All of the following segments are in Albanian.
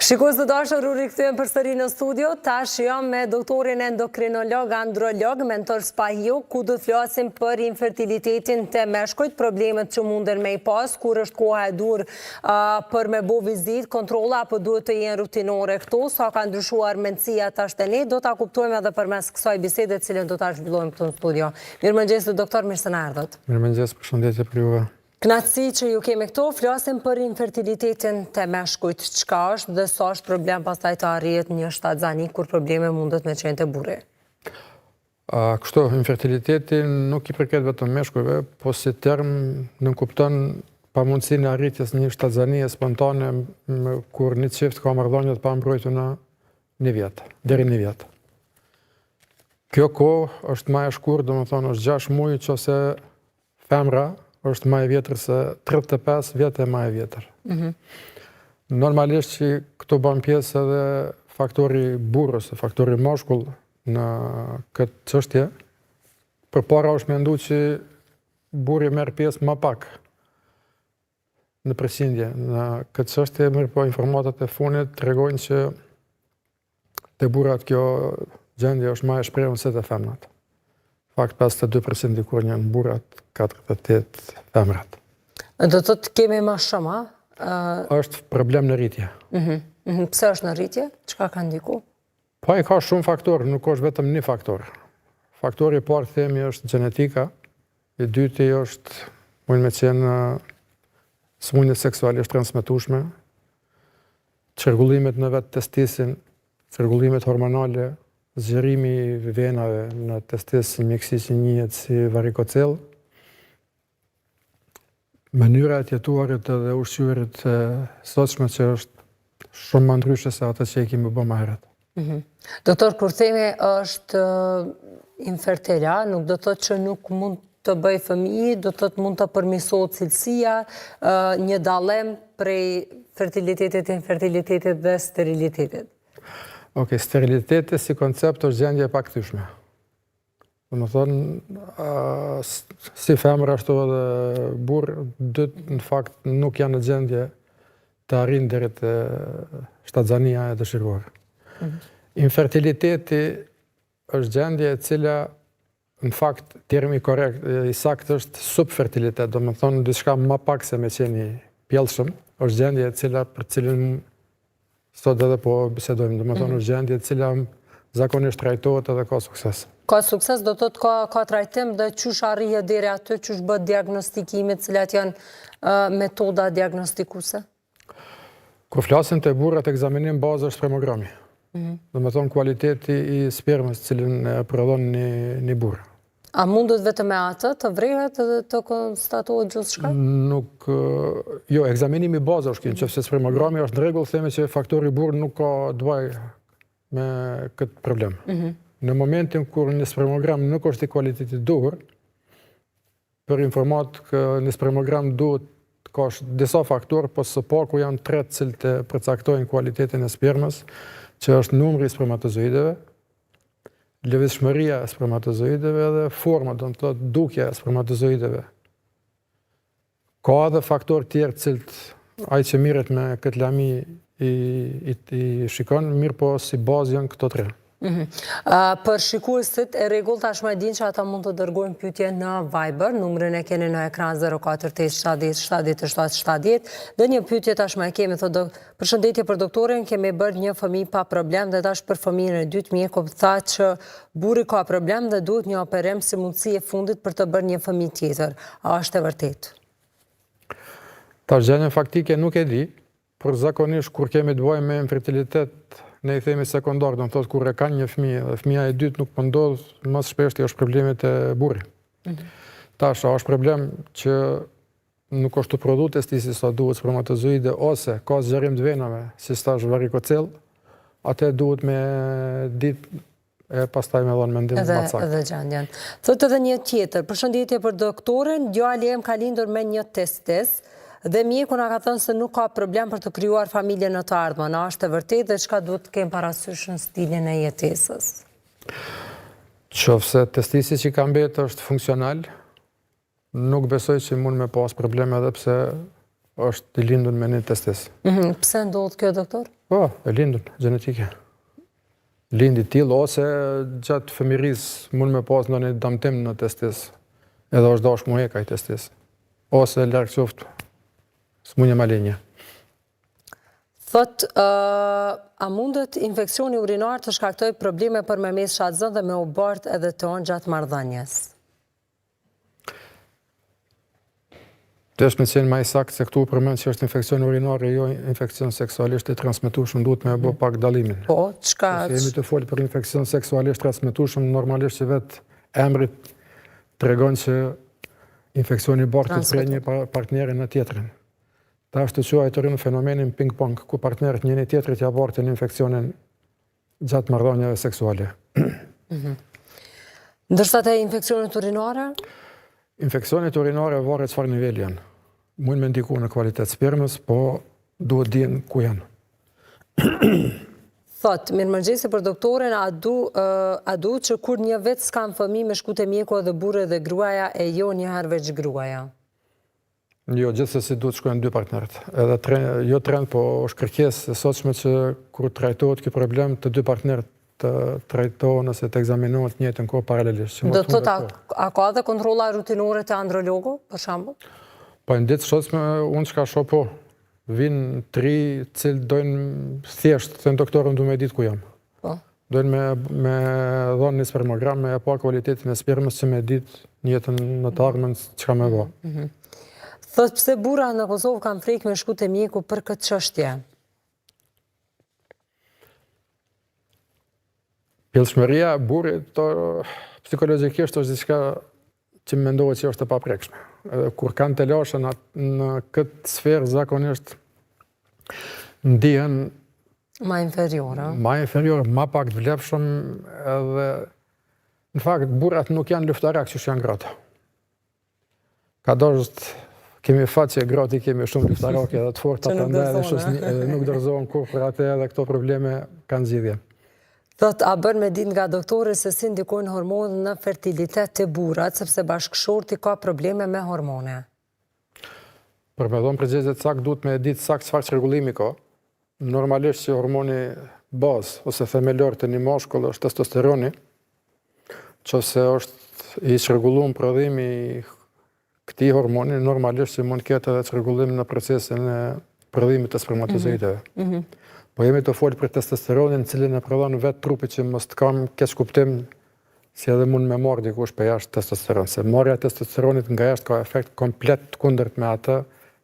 Shikues të dashur, u rikthyem përsëri në studio. Tash jam me doktorin endokrinolog, androlog, mentor Spahiu, ku do të flasim për infertilitetin të meshkujt, problemet që munden me i pas, kur është koha e dur për me bo vizit, kontrolla, apo duhet të jenë rutinore këtu, sa ka ndryshuar mendësia tash të ne, do ta kuptojmë edhe përmes kësaj bisede, cilën do ta zhvillojmë këtu në studio. Mirëmëngjes doktor, mirë se na erdhët. Mirëmëngjes, përshëndetje për juve. Knatësi që ju kemi këto, flasim për infertilitetin të meshkujt, çka është dhe sa është problem pastaj të arrihet një shtatzani kur probleme mundet me qenë të burri. Kështu, infertiliteti nuk i përket vetëm meshkujve, po si term nënkupton pamundësinë e arritjes një shtatzanie spontane kur një çift ka marrëdhënie të pambrojtur në një vjet, deri në një vjet. Kjo kohë është më e shkurtër, domethënë është 6 muaj nëse femra është më e vjetër se 35 vjetë e më e vjetër. Normalisht që këto bën pjesë edhe faktori burrë ose faktori mashkull në këtë çështje. Përpara është menduar që burri merr pjesë më pak në presindje në këtë çështje, mirë po informatat e fundit tregojnë që te burrat kjo gjendje është më e shprehur se te femrat. Fakt 52% dikur janë burrat, 48% femrat. Do të thotë kemi më shumë, është problem në rritje. Pse është në rritje? Çka ka ndiku? Po ka shumë faktorë, nuk është vetëm një faktor. Faktori i parë themi është gjenetika, i dyti është mund të qenë sëmundjet seksualisht transmetueshme, çrregullimet në vetë testisin, çrregullimet hormonale, zgjerimi i venave në testis si mjekësi që njihet si varikocel, mënyra e jetuarit dhe ushqyerit sotshme që është shumë më ndryshe se atë që e kemi bërë më herët. Doktor, kur themi është infertila, nuk do të thotë që nuk mund të bëj fëmijë, do të thotë mund të përmirësohet cilësia, një dallim prej fertilitetit, infertilitetit dhe sterilitetit. Steriliteti si koncept është gjendje e pakthyeshme. Domethënë, si femra ashtu edhe burr, në fakt nuk janë në gjendje të arrijnë deri te shtatzania e dëshiruar. Infertiliteti është gjendje e cila në fakt termi korrekt i saktë është subfertilitet, domethënë diçka më pak se me qenë i pjellshëm, është gjendje e cila për cilën sot edhe po bisedojmë, domethënë është gjendje e cila zakonisht trajtohet edhe ka sukses. Ka sukses, do të thotë ka trajtim dhe çush arrihet deri aty, çush bëhet diagnostikimi, cilat janë metoda diagnostikuese? Kur flasim te burrat, ekzaminim bazë është spermogrami. Domethënë kualiteti i spermës cilën e prodhon një burr. A mundet vetëm me atë të vrehet dhe të konstatohet gjithçka? Nuk, jo, ekzaminimi bazë është kjo, nëse spermogrami është në rregull, themi që faktori burr nuk ka të bëjë me këtë problem. Në momentin kur një spermogram nuk është i kualitetit duhur, për informat që një spermogram duhet ka disa faktorë, po së paku janë 3 cilët e përcaktojnë kualitetin e spermës, që është numri i spermatozoideve, lëvizshmëria e spermatozoideve dhe forma, do të thotë dukja e spermatozoideve. Ka edhe faktorë tjerë cilët ai që mirret me këtë lami i shikon, mirë po si bazë janë këto 3. Për shikuesit e rregull tashmë e dinë që ata mund të dërgojnë pyetje në Viber, numrin e keni në ekran 048 70 70 70, dhe një pyetje tashmë e kemi, thotë përshëndetje për doktorin, kemi bërë një fëmijë pa problem dhe tash për fëmijën e dytë mjeku tha që burri ka problem dhe duhet një operim si mundësi e fundit për të bërë një fëmijë tjetër. A është e vërtetë? Tash gjendjen faktike nuk e di, por zakonisht kur kemi të bëjmë me infertilitet, ne i themi sekondar, do të thotë kur e kanë një fëmijë dhe fëmia e dytë nuk po ndodh, më së shpeshti është problemet e burrit. Tash është problem që nuk është të prodhu testisi sa duhet spermatozoide ose ka zgjerim të venave, si stash varikocel, atë duhet me ditë e pastaj me dhënë mendim më saktë. Edhe gjendjen. Thotë edhe një tjetër, përshëndetje për doktorin, djali im ka lindur me një testis, dhe mjeku na ka thënë se nuk ka problem për të krijuar familje në të ardhmen. A është e vërtetë dhe çka duhet të kem parasysh në stilin e jetesës? Qofse testisi që ka mbetë është funksional, nuk besoj që mund me pas probleme edhe pse është i lindur me një testis. Pse ndodhë kjo, doktor? Po, e lindur, genetike. Lindi tillë, ose gjatë fëmiris mund me pas në një damtim në testis, edhe është dashur mu heka i testis. Ose larg qoftë smunje malinje. Thot, a mundet infeksioni urinar të shkaktoj probleme për me mes shadzën dhe me u bart edhe ton gjatë marrëdhënies? Të është me qenë ma i saktë se këtu përmend që është infekcion urinar e jo infekcion seksualisht e transmetueshëm, duhet me bo pak dallimin. Po, çka? Se jemi të folë për infekcion seksualisht transmetueshëm, normalisht që vetë emrit tregon që infekcioni bartit prej një partneri në tjetrin. Ta është të quajtur në fenomenin ping-pong, ku partnerët njëri tjetrit ja bartin infekcionin gjatë marrëdhënieve seksuale. Ndërsa te infekcionet urinare? Infekcionet urinare varet çfarë niveli janë. Mund me ndiku në kvalitet spermës, po duhet dihen ku janë. Thot, mirëmëngjesi për doktorin, a du që kur një vetë s'kam fëmijë me shku te mjeku edhe burri dhe gruaja e jo njëherë veç gruaja? Jo, gjithsesi duhet shkojnë dy partnerët. Edhe jo trend, po është kërkesë e sotshme që kur trajtohet ky problem, të dy partnerët të trajtohen ose të ekzaminohet në njëjtën kohë paralelisht. Do të thotë, a ka dhe kontrolla rutinore të andrologu, për shembull? Po në ditë sotshme unë çka shoh po, vinë 3 cilë dojnë thjesht, thënë doktorën du me ditë ku jam. Po. Dojnë me dhonë një spermogram, me pa kualitetin e spermës që me ditë njëtën në të ardhmen çka me bo. Thot, pse burra në Kosovë kanë frikë me shku te mjeku për këtë çështje? Pjellshmëria burrit psikologjikisht është diçka që mendohet që është e paprekshme. Edhe kur kanë të lashë në këtë sferë zakonisht ndihen ma inferiore. Ma inferiore, ma pak të vlefshëm, edhe në fakt burrat nuk janë luftarak që janë gratë. Ka dosht kemi fat që grati kemi shumë luftarake edhe të forta të ndaj edhe nuk dorëzohen kur për atë edhe këto probleme kanë zgjidhje. Thot, a bën me ditë nga doktori se si ndikojnë hormonet në fertilitet të burrat, sepse bashkëshorti ka probleme me hormone? Për me dhonë përgjigje saktë duhet me ditë saktë çfarë çrregullimi ka. Normalisht që hormoni bazë ose themelor të një mashkull është testosteroni, qofse është i çrregulluar prodhimi i këtij hormoni, normalisht që mund ketë edhe çrregullim në procesin e prodhimit të spermatozoideve. Po jemi të folë për testosteronin, cilin e prodhon vetë trupi që mos të kam keq kuptim si edhe mund me marrë dikush për jashtë testosteron. Se marrja testosteronit nga jashtë ka efekt komplet të kundërt me atë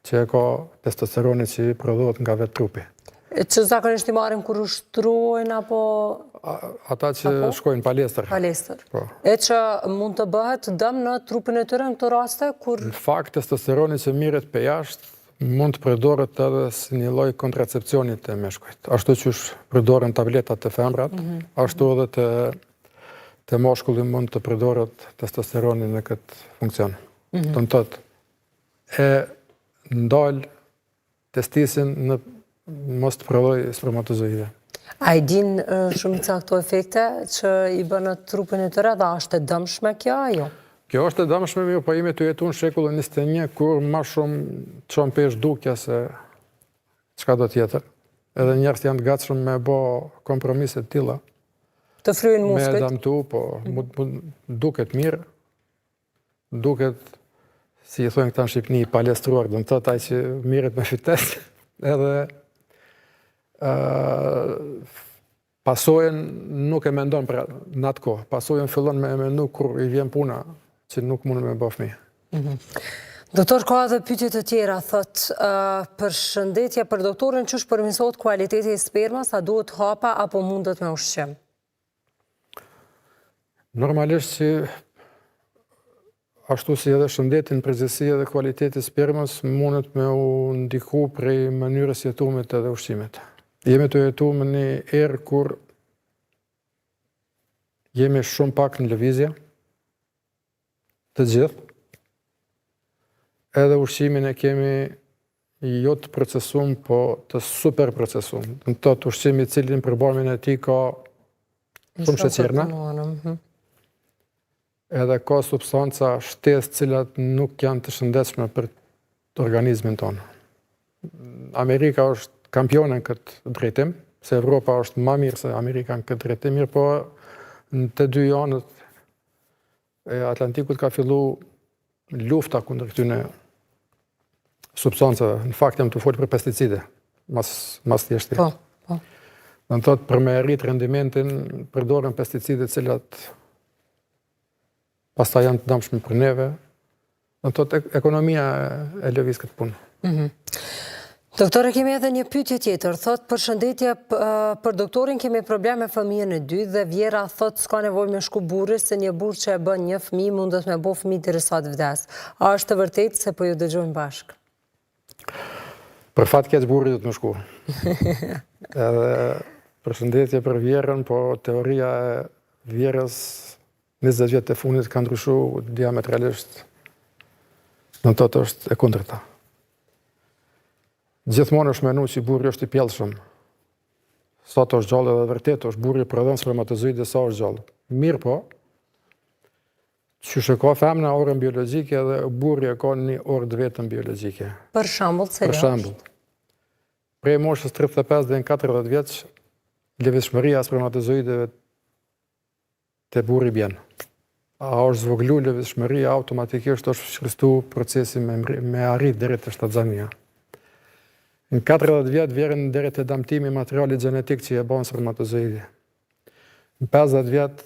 që e ka testosteronit që i prodhohet nga vetë trupi. Që zakonisht i marrin kur ushtrojnë apo... Ata që shkojnë palestër. Palestër. E që mund të bëhet dëm në trupin e tyre në këto raste? Në fakt, testosteronit që mirret për jashtë mund të përdoret edhe si një lloj kontracepcionit të meshkujt. Ashtu që përdoren tabletat të femrat, ashtu edhe të mashkulli mund të përdoret testosteroni në këtë funksion. Të në tëtë, e ndalë testisin në mos të prodhoj spermatozoide. A i din shumica këto efekte që i bën në trupin e tyre dhe është e dëmshme kjo, jo? Kjo është e dëmshme, po jemi të jetu në shekullin 21, kur ma shumë qonë pesh dukja se qka do tjetër. Edhe njerëz janë të gatshëm me bo kompromiset tilla. Të fryin muskujt? Me damtu, po duket mirë, duket, si i thojnë këta në Shqipni, palestruar, dhe në tëtë aj që mirët me fites, edhe pasojën nuk e mendon për në atë kohë. Pasojën fillon me mendu kur i vjen puna, që nuk mund me bëf fëmijë. Doktor, ka edhe pyetje të tjera, thot, për shëndetje për doktorin, ç'është përmirësohet kualiteti i spermës, a duhet hapa apo mundet me ushqim? Normalisht që ashtu si edhe shëndetin, përgjithësi edhe kualiteti i spermës mundet me u ndiku prej mënyrës jetumit edhe ushqimit. Jemi të jetu me një erë kur jemi shumë pak në lëvizje, të gjithë, edhe ushqimin e kemi jo të procesum, po të super procesum. Në të ushqimi cilin përbarmin e ti ka shumë sheqerna, edhe ka substanca shtesë cilat nuk janë të shëndetshme për organizmin tonë. Amerika është kampione në këtë drejtim, se Evropa është ma mirë se Amerika në këtë drejtim, mirë po në të dy janët e Atlantikut ka fillu lufta kundër këtyne substancave. Në fakt jam të folë për pesticide, mas thjeshti. Po. Në të thotë për me rritë rendimentin, përdoren pesticide cilat pasta janë të dëmshme për neve. Në të thotë ekonomia e lëviz këtë punë. Doktore, kemi edhe një pyetje tjetër. Thot, përshëndetje, për doktorin kemi probleme fëmijën e dy dhe Vjera thot s'ka nevojë me shku burri se një burr që e bën një fëmijë mundet me bo fëmijë derisa të vdes. A është të vërtetë se po ju dëgjojmë bashkë? Për fat keq burri do të më shku. Edhe përshëndetje për Vjerën, po teoria e Vjerës 20 vjet e fundit ka ndryshu diametralisht. Në të është e kundërta. Gjithmonë është menu që burri është i pjellshëm. Sa të është gjallë edhe vërtet, është burri prodhon spermatozoide sa është gjallë. Mirë po, që ka femna orën biologjike edhe burri e ka një orë të vetën biologjike. Për shembull, Për shembull, prej moshës 35 dhe në 40 vjeç, lëvizshmëria e spermatozoideve te burri bjen. A është zvoglu lëvizshmëria, automatikisht është shkëstu procesi me arrit deri te shtatzania. Në 40 vjetë vjerën deri te damtimi materialit genetik që e bën spermatozoide. Në 50 vjetë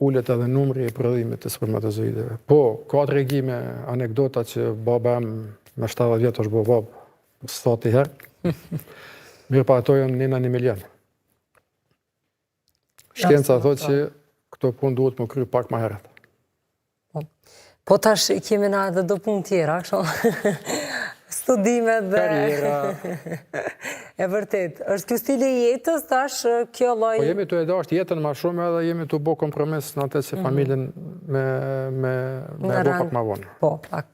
ullet edhe numri i prodhimit të spermatozoideve. Po, ka tregime, anekdota që baba me 70 vjetë është bo babë, stati herë. Mirë pa ato janë njëna 1 milion. Shkenca thot që këto punë duhet më kry pak ma herët. Po tash kemi na edhe do punë tjera, kështu. Studimet dhe... Karriera. E vërtet, është kjo stili i jetës, tash kjo lloj... Po jemi të edasht jetën ma shumë edhe jemi të bo kompromis në atë që familjen me bo pak ma vonë. Po,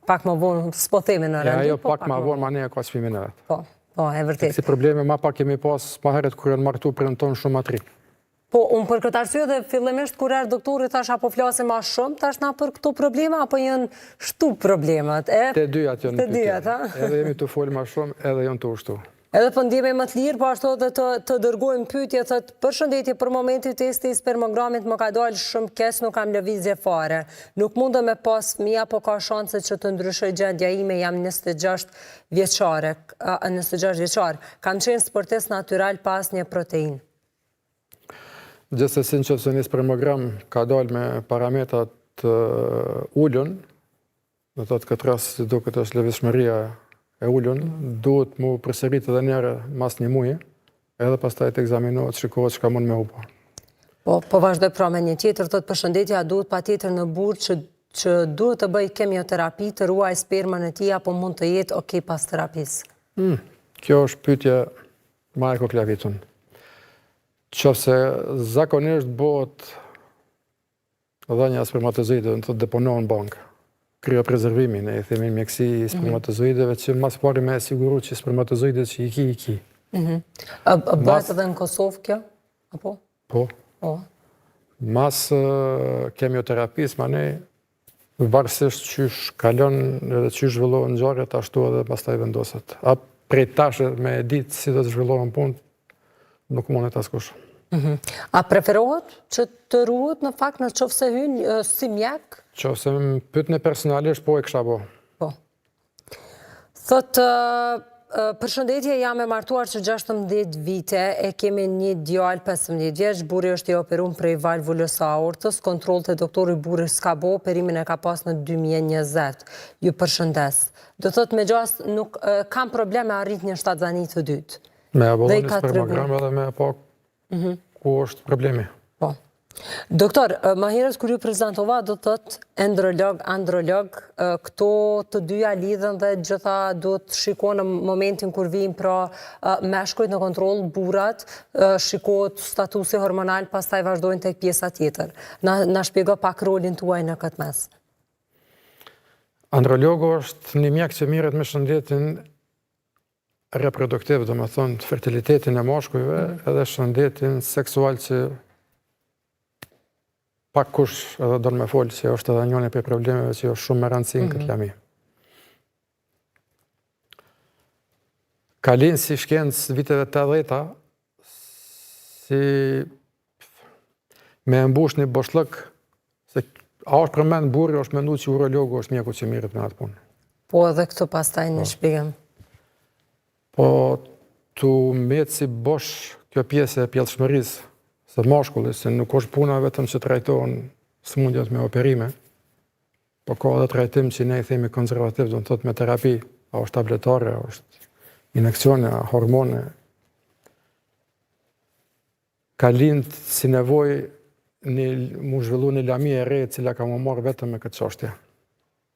pak ma vonë, s'po themi në rendu. Ajo pak ma vonë, ma ne e ka sfimin e vetë. Po, e vërtet. Si probleme ma pak kemi pas ma heret kërë në martu për në tonë shumë matri. Po, unë për këtë arsye dhe fillimisht kur erë doktori tash apo flasim ma shumë, tash na për këto probleme, apo janë shtu problemat? Te dyat janë Te dyat, ha? Edhe jemi të folë ma shumë, edhe janë të ushtu. Edhe për ndjeme më të lirë, po ashtu dhe të dërgojmë pyetje, thët përshëndetje për momentin testi i spermogramit më ka dalë shumë kes, nuk kam lëvizje fare. Nuk mundë me pas fëmija, po ka shanse që të ndryshoj gjendja ime, jam 26 vjeçare. Kam qenë sportist natyral pas një protein. Gjithsesi në qëfë se një spermogram ka dalë me parametrat ullën, në të këtë rast si do këtë është lëvizshmëria e ullën, duhet mu përsërit edhe njëre mas një muje, edhe pas taj të egzaminohet, shikohet që ka mund me hupa. Po vazhdoj pra me një tjetër, thot përshëndetja duhet pa tjetër në burë që duhet të bëj kemioterapi të ruaj spermën e tij, apo mund të jetë okej pas terapisë? Kjo është pyetje ma e koklavitun. Qofse zakonisht bëhet dhënia e spermatozoideve, në të deponohen në bankë. Kryoprezervimin, e themin mjekësi i spermatozoideve, që mas pari me siguru që spermatozoidet që i ki. Bëhet edhe në Kosovë kjo? Apo? Po. Mas kemioterapisë, ma ne, varësisht qysh kalon edhe qysh zhvillohen ngjarjet, ashtu edhe pastaj vendoset. A prej tashe me ditë si do të zhvillohen punë, nuk mundet askush. A preferohet që të ruhet në fakt në qoftë se hynë si mjek? Qoftë se më pyetni personalisht, po e kisha bo. Po. Thotë, përshëndetje, jam e martuar që 16 vite, e kemi një djalë 15 vjeç, burri është i operuar prej valvulës së aortës, kontroll të doktori burri s'ka bo, operimin e ka pas në 2020. Ju përshëndes. Do thotë me gjas nuk kam probleme arrit një shtatzani të dytë. Me abolloni spermogram edhe me pa ku është problemi. Po. Doktor, më herët kur ju prezentova, do të thotë endrolog, androlog, këto të dyja lidhen dhe gjitha do të shikohen në momentin kur vijnë pra meshkujt në kontroll, burrat, shikohet statusi hormonal, pastaj vazhdojnë tek pjesa tjetër. Na shpjego pak rolin tuaj në këtë mes. Andrologu është një mjek që mirret me shëndetin reproduktiv, do me thonë, fertilitetin e mashkujve, edhe shëndetin seksual që pak kush edhe do në me folë që është edhe njëni për problemeve që është shumë me rëndësi në këtë lami. Ka linë si shkencë viteve 80-ta, si me mbush një boshllëk, se a është përmend burri, është mendu që urologu është mjeku që mirët me atë punë. Po edhe këtu pastaj një shpjegim. Po të metë si bosh kjo pjesë e pjellshmërisë së mashkullit, se nuk është puna vetëm që trajtohen sëmundjet me operime, po ka edhe trajtim që ne i themi konservativ, do të thotë me terapi, a është tabletare, a është injekcione, a hormone. Ka lindë si nevojë mu zhvillu një lami e re, cila ka më marrë vetëm me këtë çështje.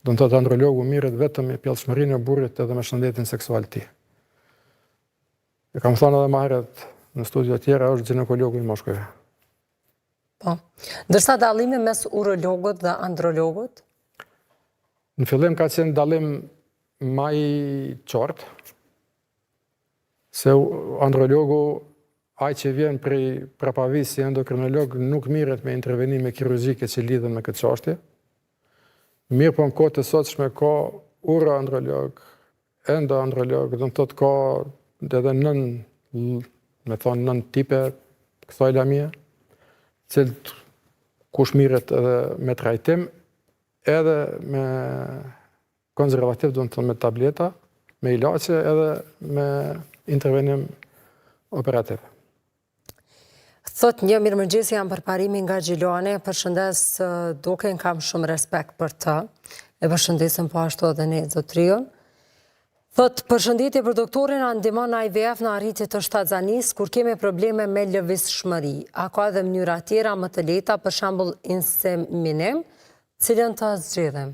Do të thotë andrologu mirët vetëm me pjellshmërinë e burrit edhe me shëndetin seksual të tij. E kam thënë edhe më herët në studio tjera, është ginekologu i mashkujve. Po. Ndërsa dallimi mes urologut dhe andrologut? Në fillim ka qenë dallim më i qartë, se andrologu, ai që vjen prej prapavis si endokrinolog, nuk mirret me intervenime kirurgjike që lidhen me këtë çështje. Mirë po në kohë të sotshme ka uro-androlog, endo-androlog, do të thotë ka edhe nën tipe kësaj lamie, cilët kush mirret edhe me trajtim, edhe me konservativ, do të thonë me tableta, me ilaçe, edhe me intervenim operativ. Thot një mirëmëngjesi, jam përparimi nga Gjilane, përshëndes duken, kam shumë respekt për të, e përshëndesim po ashtu edhe ne zotrion. Thot përshëndetje për doktorin, a ndihmon IVF në arritje të shtatzanisë kur kemi probleme me lëvizshmëri. A ka edhe mënyra tjera më të lehta, për shembull inseminim, cilën të zgjedhim?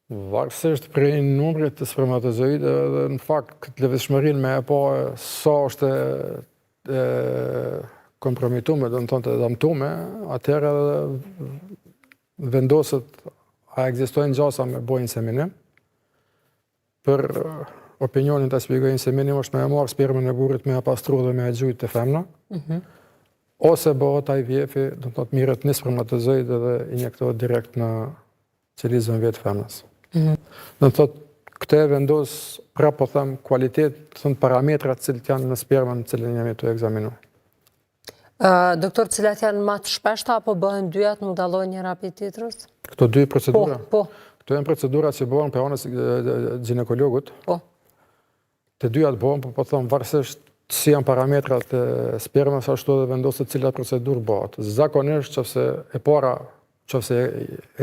Varësisht prej numrit të spermatozoide, dhe në fakt këtë lëvizshmërinë me e pa sa është kompromitume, do të thonë të dëmtume, atëherë vendoset a ekzistojnë gjasa me bojë inseminim. Për opinionin të shpjegoj, inseminim është me e marrë spermën e burrit me e pastru dhe me e gjujt të femna, ose bëhet IVF-i, do të thotë mirët një spermatozoide dhe injektohet direkt në qelizën vetë femnës. Do të thotë këtë e vendos, pra po them, kualitet, të thënë parametrat cilët janë në spermën cilën jemi të ekzaminu. Doktor, cilat janë më të shpeshta, apo bëhen dyjat, nuk dallojnë njëra prej tjetrës? Këto dy procedura? Po. Këto janë procedurat që bëhen për anës ginekologut. Po. Të dyjat bëhen, po them, varësisht si janë parametrat e spermës, ashtu edhe vendoset cilat procedur bëhet. Zakonisht, nëse e para, nëse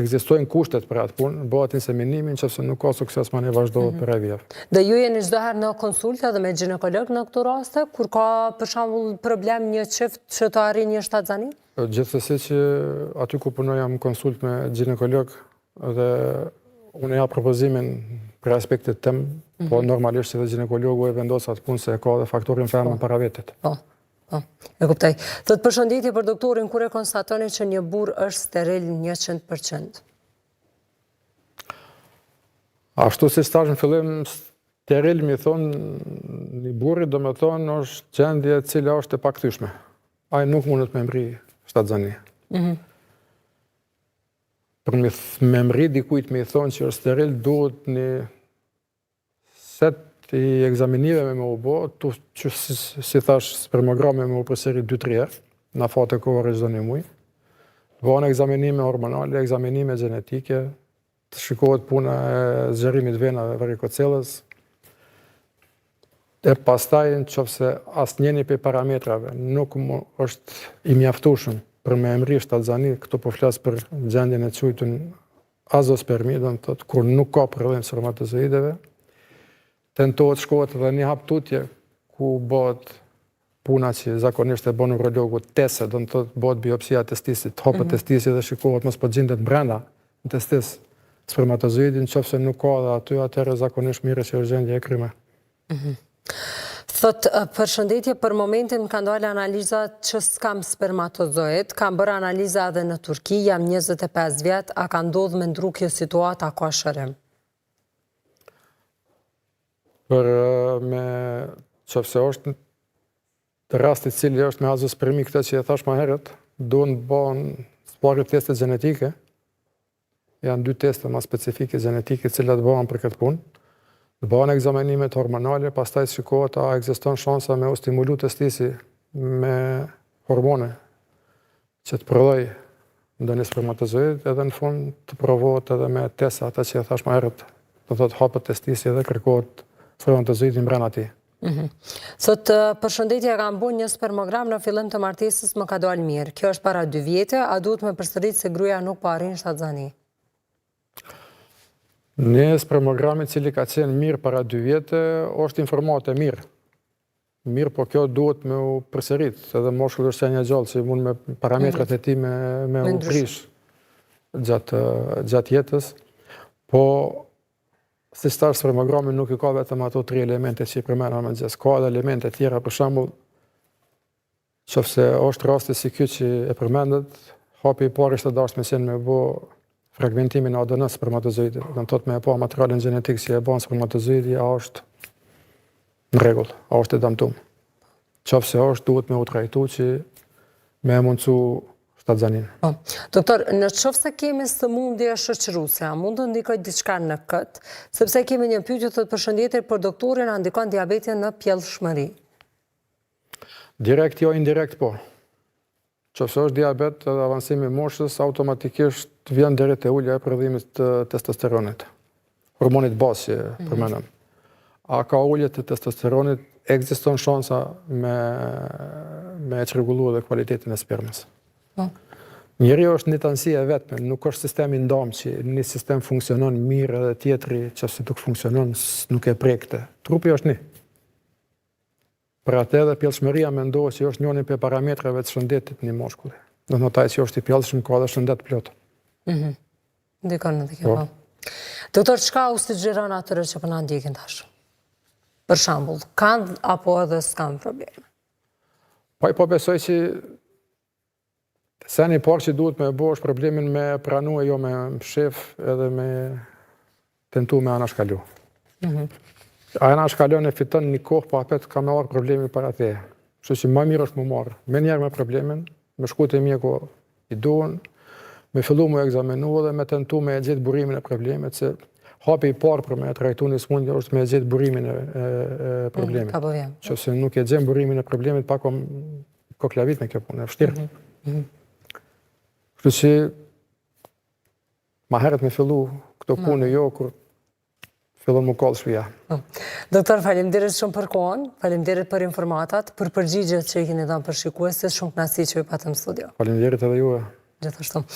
ekzistojnë kushtet për atë punë, bëhet inseminimi, nëse nuk ka sukses, ma ne vazhdohet për IVF. Dhe ju jeni çdo herë në konsultë edhe me ginekolog në këto raste, kur ka për shembull problem një çift që të arrijë një shtatzani? Gjithsesi që aty ku punoj jam konsult me ginekolog dhe unë ja propozimin për aspektet tem, po normalisht që dhe ginekologu e vendos atë punë se e ka dhe faktorin femën para vetit. Po. E kuptoj. Thot përshëndetje për doktorin, kur e konstatoni që një burr është steril 100%? Ashtu si stash në fillim, steril mi thonë një burri, do me thonë është gjendje cila është e pakthyeshme. Ai nuk mundet me mri shtatzani. Për me mri dikujt me i thonë që është steril, duhet një set i egzaminive me u bo, që si thash spermograme me u përsëri 2-3 herë, në fatë e kohë çdo një muj. Bëhen egzaminime hormonale, egzaminime gjenetike, të shikohet puna e zgjerimit venave varikocellës, e pastaj nëse asnjëni prej parametrave nuk është i mjaftueshëm për me emri shtatzani, këto po flas për gjendjen e quajtur azospermi, do të thotë kur nuk ka prodhim spermatozoideve, tentohet shkohet edhe një hap tutje ku bëhet puna që zakonisht e bën urologu teste, do të thotë bëhet biopsia e testisit, hapet testisi dhe shikohet mos po gjendet brenda në testis spermatozoidi, nëse nuk ka dhe aty, atëherë zakonisht mirë që është gjendje e kryme. Thot, përshëndetje, për momentin kanë dalë analizat që s'kam spermatozoid, kam bërë analiza edhe në Turki, jam 25 vjet, a ka ndodhur me ndru kjo situata, ka shërim? Për me qëfse është rasti cili është me azospermi, këtë që e thash ma herët, duhen bëhen spari teste gjenetike, janë 2 teste ma specifike gjenetike cilat bëhen për këtë punë. të bëhen egzamenimet hormonale, pastaj shikohet a ekziston shansa me u stimulu testisi me hormone që të prodhoj ndonjë spermatozoid, edhe në fund të provohet edhe me testa ata që e thash më herët, do thotë hapet testisi edhe kërkohet spermatozoidi brenda atij. Sot përshëndetja kam bu një spermogram në fillim të martesës më ka dalë mirë. Kjo është para 2 vjetë, a duhet me përsërit se gruaja nuk po arrin shtatzani? Një spermogram i cili ka qenë mirë para 2 vjetë, është informate mirë. Mirë, po kjo duhet me u përsërit, edhe moshkulli është një gjallë, që mund me parametrat e ti me u prish gjatë jetës, po si stash spermogrami nuk i ka vetëm ato 3 elemente që i përmena me gjesë. Ka edhe elemente tjera, për shembull, qofse është rasti si ky që e përmendet, hapi i parë është të dashur me qenë me bo fragmentimin e ADN-s spermatozoidit. Do të thotë me e pa materialin gjenetik që e bën spermatozoidi, a është në rregull, a është e damtuar. Qofse është, duhet me u trajtu që me e mundsu shtatzanin. Doktor, në qoftë se kemi sëmundje shoqëruese, a mund të ndikoj diçka në këtë? Sepse kemi një pyetje thotë përshëndetje për doktorin, a ndikon diabeti në pjellshmëri? Direkt jo, indirekt po. Qofse është diabet edhe avancimi i moshës, automatikisht vjen deri te ulja e prodhimit të testosteronit, hormonit bazë që përmendëm. A ka ulje të testosteronit, ekziston shansa me çrregullu edhe kvalitetin e spermës. Njeriu është një tansi e vetme, nuk është sistemi ndam që një sistem funksionon mirë edhe tjetri që se nuk funksionon, nuk e prekte. Trupi është një. Për atë edhe pjellshmëria mendohet që është njëri për parametrave të shëndetit një moshkulli. Do të thotë ai që është i pjellshëm ka dhe shëndet plot. Ndikon edhe kjo. Doktor, çka u sugjeron atyre që po na ndjekin tash? Për shembull, kanë apo edhe s'kan probleme? Po besoj që seni parë që duhet me bo është problemin me pranu e jo me shef edhe me tentu me anashkalu. A anashkalon e fiton një kohë, po apet ka me arë problemi para te. Kështu që më mirë është më marë. Me njerë me problemin, me shku të mjeku i duhen, me fillu mu egzamenu dhe me tentu me gjithë burimin e problemit, se hapi i parë për me trajtu një smundje është me gjithë burimin e problemit. Që se nuk e gjenë burimin e problemit, pa ko klavit me kjo punë, e vështirë. Kështu që ma heret me fillu këto punë jo, kur fillon më kallë shpia. Doktor, faleminderit shumë për kohën, faleminderit për informatat, për përgjigjet që i keni dhënë për shikuesit, shumë kënaqësi që ju patëm në studio. Faleminderit edhe juve. Gjithashtu.